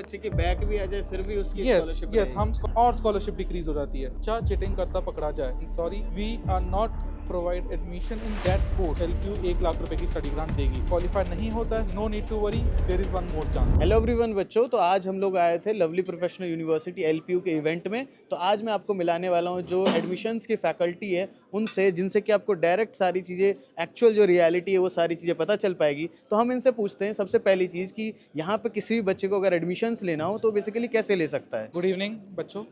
बच्चे की बैक भी आ जाए फिर भी उसकी यस स्कॉलरशिप यस हम और स्कॉलरशिप डिक्रीज हो जाती है। अच्छा चीटिंग करता पकड़ा जाए, sorry we are not provide admission in that course. LPU 1 lakh रुपए की स्टडी ग्रांट देगी। क्वालिफाई नहीं होता है, no need to worry, there is one more chance. Hello everyone बच्चों, तो आज हम लोग आए थे लवली प्रोफेशनल यूनिवर्सिटी एलपीयू के इवेंट में। तो आज मैं आपको मिलाने वाला हूँ जो एडमिशन्स की फैकल्टी है उनसे, जिनसे कि आपको डायरेक्ट सारी चीज़ें, एक्चुअल जो रियलिटी है वो सारी चीज़ें पता चल पाएगी। तो हम इनसे पूछते हैं सबसे पहली चीज़ कि यहाँ पे किसी भी बच्चे को अगर एडमिशन्स लेना हो तो बेसिकली कैसे ले सकता है। गुड इवनिंग बच्चों।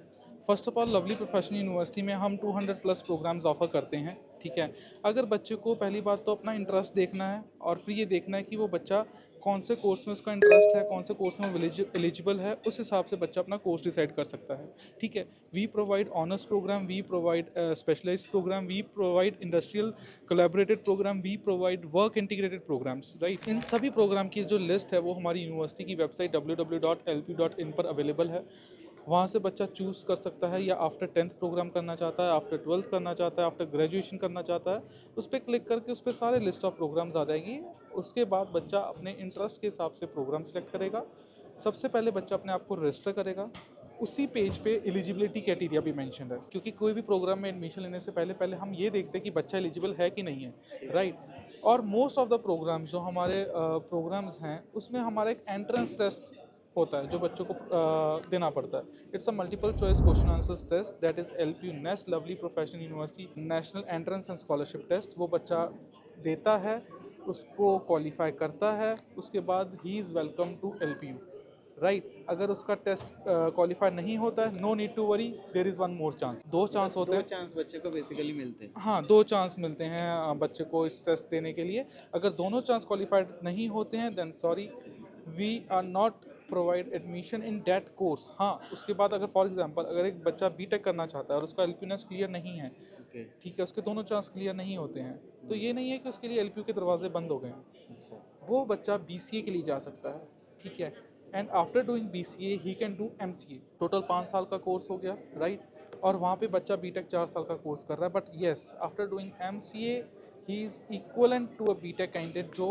First of all lovely Professional university में हम 200 प्लस प्रोग्राम्स ऑफर करते हैं। ठीक है, अगर बच्चे को पहली बात तो अपना इंटरेस्ट देखना है और फिर ये देखना है कि वो बच्चा कौन से कोर्स में उसका इंटरेस्ट है, कौन से कोर्स में एलिजिबल है, उस हिसाब से बच्चा अपना कोर्स डिसाइड कर सकता है। ठीक है, we provide honours programme, we provide specialised programme, we provide industrial collaborated programme, we provide work integrated programmes. Right, इन सभी प्रोग्राम की जो लिस्ट है वो हमारी यूनिवर्सिटी की वेबसाइट www.lp.in पर अवेलेबल है। वहाँ से बच्चा चूज़ कर सकता है, या आफ्टर 10th प्रोग्राम करना चाहता है, आफ्टर 12th करना चाहता है, आफ्टर ग्रेजुएशन करना चाहता है, उस पर क्लिक करके उस पर सारे लिस्ट ऑफ प्रोग्राम्स आ जाएगी। उसके बाद बच्चा अपने इंटरेस्ट के हिसाब से प्रोग्राम सेलेक्ट करेगा। सबसे पहले बच्चा अपने आप को रजिस्टर करेगा। उसी पेज पे एलिजिबिलिटी क्राइटेरिया भी मेंशन है, क्योंकि कोई भी प्रोग्राम में एडमिशन लेने से पहले पहले हम ये देखते हैं कि बच्चा एलिजिबल है कि नहीं है। राइट, और मोस्ट ऑफ द प्रोग्राम्स जो हमारे प्रोग्राम्स हैं उसमें हमारा एक एंट्रेंस टेस्ट होता है जो बच्चों को देना पड़ता है। It's a multiple choice question answers test, that is LPU NEST Lovely Professional University National Entrance and Scholarship Test. वो बच्चा देता है, उसको क्वालिफाई करता है, उसके बाद he is welcome to LPU. Right, अगर उसका टेस्ट क्वालिफाई नहीं होता है, no need to worry, there is one more chance. दो चांस होते हैं। चांस बच्चे को बेसिकली मिलते हैं। हाँ, 2 चांस मिलते हैं बच्चे को इस टेस्ट देने के लिए। अगर दोनों चांस क्वालिफाइड नहीं होते हैं then sorry, we are not provide admission in that course. हाँ, उसके बाद अगर फॉर एग्जांपल अगर एक बच्चा बीटेक करना चाहता है और उसका एलपीयू नेस्ट क्लियर नहीं है, ठीक है, उसके दोनों चांस क्लियर नहीं होते हैं, तो ये नहीं है कि उसके लिए एलपीयू के दरवाजे बंद हो गए हैं। अच्छा, वो बच्चा बीसीए के लिए जा सकता है। ठीक है, and after doing BCA he can do MCA. Total 5 साल का कोर्स हो गया। राइट, और वहाँ पे बच्चा बीटेक 4 साल का कोर्स कर रहा है। But yes, after doing MCA he is equivalent to a BTech candidate. जो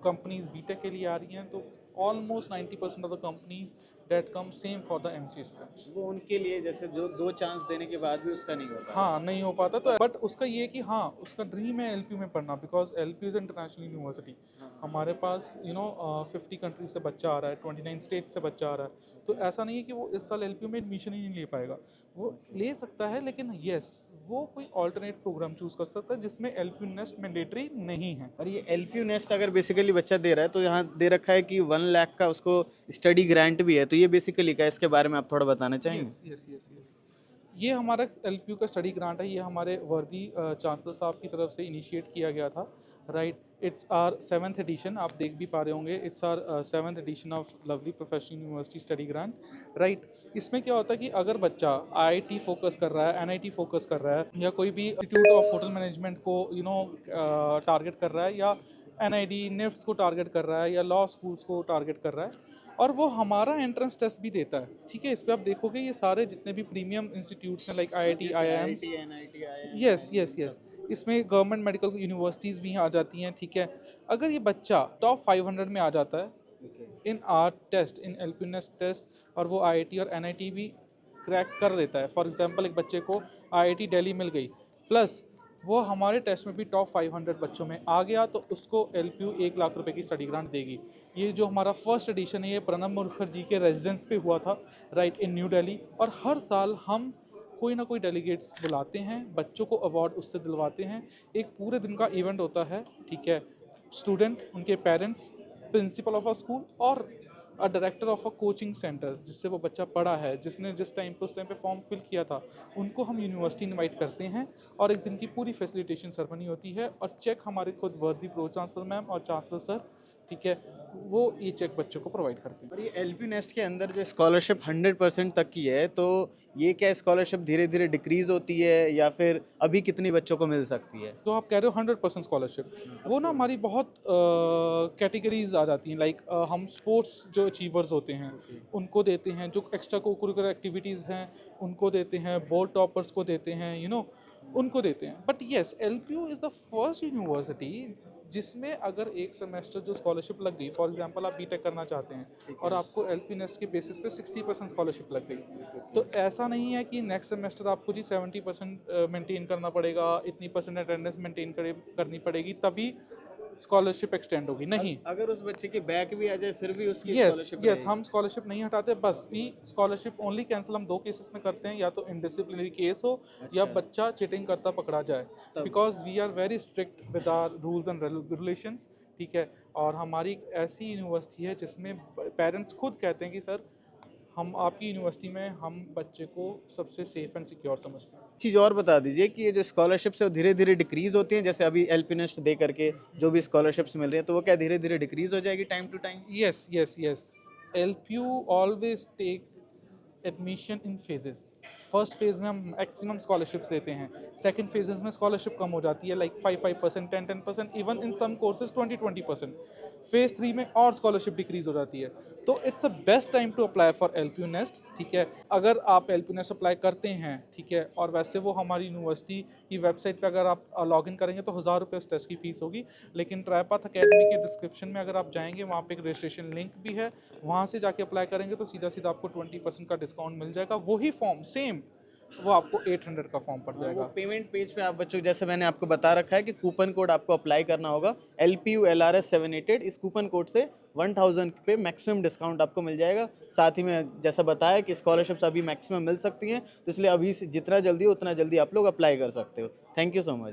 कंपनीज बीटेक के लिए आ रही हैं, तो almost 90% of the companies that come same for the MCA students. वो उनके लिए जैसे जो 2 चांस देने के बाद भी उसका नहीं होता। हाँ, नहीं हो पाता तो, बट उसका ये कि हाँ उसका ड्रीम है एलपीयू में पढ़ना, because LPU is international university. हमारे पास 50 कंट्री से बच्चा आ रहा है, 29 स्टेट से बच्चा आ रहा है। तो ऐसा नहीं है कि वो इस साल एलपीयू में एडमिशन ही नहीं ले पाएगा, वो ले सकता है, लेकिन येस वो कोई ऑल्टरनेट प्रोग्राम चूज़ कर सकता है जिसमें एलपीयू नेस्ट मैंडेटरी नहीं है। और ये एलपीयू नेस्ट अगर बेसिकली बच्चा दे रहा है तो यहाँ दे रखा है कि 1 लाख का उसको स्टडी ग्रांट भी है, तो ये बेसिकली क्या है, इसके बारे में आप थोड़ा बताना चाहेंगे। यस यस यस यस, ये हमारा एलपीयू का स्टडी ग्रांट है। ये हमारे वर्दी चांसलर साहब की तरफ से इनिशिएट किया गया था। Right, it's our 7th addition, आप देख भी पा रहे होंगे, it's our 7th edition of Lovely Professional University study grant. Right, इसमें क्या होता है कि अगर बच्चा आईआईटी फोकस कर रहा है, एनआईटी फोकस कर रहा है, या कोई भी इंस्टीट्यूट ऑफ होटल मैनेजमेंट को टारगेट कर रहा है, या एनआईडी निफ्ट्स को टारगेट कर रहा है, या लॉ स्कूल्स को टारगेट कर रहा है, और वो हमारा एंट्रेंस टेस्ट भी देता है। ठीक है, इस पे आप देखोगे ये सारे जितने भी प्रीमियम इंस्टीट्यूट्स हैं like IIT, IIMs, yes yes yes, इसमें गवर्नमेंट मेडिकल यूनिवर्सिटीज़ भी आ जाती हैं। ठीक है, अगर ये बच्चा टॉप 500 में आ जाता है इन आर टेस्ट, इन एलपीनेस टेस्ट, और वो आईआईटी और एनआईटी भी क्रैक कर देता है। फॉर एग्जांपल एक बच्चे को आईआईटी दिल्ली मिल गई, प्लस वो हमारे टेस्ट में भी टॉप 500 बच्चों में आ गया, तो उसको एलपीयू 1 लाख रुपए की स्टडी ग्रांट देगी। ये जो हमारा फर्स्ट एडिशन है ये प्रणब मुखर्जी के रेजिडेंस पे हुआ था, राइट, इन न्यू दिल्ली। और हर साल हम कोई ना कोई डेलीगेट्स बुलाते हैं, बच्चों को अवार्ड उससे दिलवाते हैं। एक पूरे दिन का इवेंट होता है। ठीक है, स्टूडेंट, उनके parents, principal of a school और a director of a coaching centre जिससे वो बच्चा पढ़ा है, जिसने जिस टाइम पे उस टाइम पे फॉर्म फिल किया था, उनको हम यूनिवर्सिटी इनवाइट करते हैं, और एक दिन की पूरी फैसिलिटेशन सेरेमनी होती है, और चेक हमारे खुद वर्दी प्रो चांसलर मैम और चांसलर सर, ठीक है, वो ये चेक बच्चों को प्रोवाइड करते हैं। और ये एलपीयू नेस्ट के अंदर जो स्कॉलरशिप 100% तक की है, तो ये क्या स्कॉलरशिप धीरे धीरे डिक्रीज होती है या फिर अभी कितनी बच्चों को मिल सकती है। जो आप कह रहे हो 100% स्कॉलरशिप, वो ना हमारी बहुत कैटेगरीज आ जाती हैं। लाइक हम स्पोर्ट्स जो अचीवर्स होते हैं उनको देते हैं, जो एक्स्ट्रा कोकुलर एक्टिविटीज़ हैं उनको देते हैं, बोर्ड टॉपर्स को देते हैं, उनको देते हैं। But yes, LPU is the first university जिसमें अगर एक सेमेस्टर जो स्कॉलरशिप लग गई, फॉर एग्जांपल आप बीटेक करना चाहते हैं और आपको LPU नेस्ट के बेसिस पे 60% स्कॉलरशिप लग गई, तो ऐसा नहीं है कि नेक्स्ट सेमेस्टर आपको जी 70% मेंटेन करना पड़ेगा, इतनी परसेंट अटेंडेंस मेंटेन करनी पड़ेगी तभी स्कॉलरशिप एक्सटेंड होगी, नहीं। अगर उस बच्चे के बैक भी आ जाए फिर भी उसकी यस स्कॉलरशिप यस, रहेगी। हम स्कॉलरशिप नहीं हटाते, बस भी स्कॉलरशिप ओनली कैंसिल हम दो केसेस में करते हैं, या तो इनडिसिप्लिनरी केस हो या अच्छा। बच्चा चीटिंग करता पकड़ा जाए, तब। Because we are very strict with our rules and regulations, ठीक है। और हमारी एक ऐसी यूनिवर्सिटी है जिसमें पेरेंट्स खुद कहते हैं कि सर हम आपकी यूनिवर्सिटी में हम बच्चे को सबसे सेफ एंड सिक्योर समझते हैं। चीज़ और बता दीजिए कि ये जो स्कॉलरशिप्स है वो धीरे धीरे डिक्रीज होती हैं, जैसे अभी एल्पिनिस्ट दे करके जो भी स्कॉलरशिप्स मिल रही हैं तो वो क्या धीरे धीरे डिक्रीज हो जाएगी time to time? Yes, yes, yes. LPU always take admission in phases. First phase में हम मैक्सिमम स्कॉलरशिप्स देते हैं, सेकंड फेजेस में स्कॉलरशिप कम हो जाती है, like 5% 10% even in some courses 20%। Phase 3 में और स्कॉलरशिप डिक्रीज हो जाती है। तो it's a best time to apply for LPU NEST, ठीक है। अगर आप LPU नेस्ट अप्लाई करते हैं, ठीक है, और वैसे वो हमारी यूनिवर्सिटी की वेबसाइट पे अगर आप लॉग इन करेंगे तो 1000 रुपये उस टेस्ट की फीस होगी, लेकिन ट्राईपाथ अकेडमी के डिस्क्रिप्शन में अगर आप जाएंगे वहाँ पे एक रजिस्ट्रेशन लिंक भी है, वहाँ से जाके अप्लाई करेंगे तो सीधा सीधा आपको 20% का डिस्काउंट मिल जाएगा। वही फॉर्म सेम वो आपको 800 का फॉर्म पड़ वो जाएगा। पेमेंट पेज पे आप बच्चों जैसे मैंने आपको बता रखा है कि कूपन कोड आपको अप्लाई करना होगा LPU LRS 788। इस कूपन कोड से 1000 पे मैक्सिमम डिस्काउंट आपको मिल जाएगा। साथ ही में जैसा बताया कि स्कॉलरशिप्स अभी मैक्सिमम मिल सकती हैं, तो इसलिए अभी से जितना जल्दी हो उतना जल्दी आप लोग अप्लाई कर सकते हो। Thank you so much.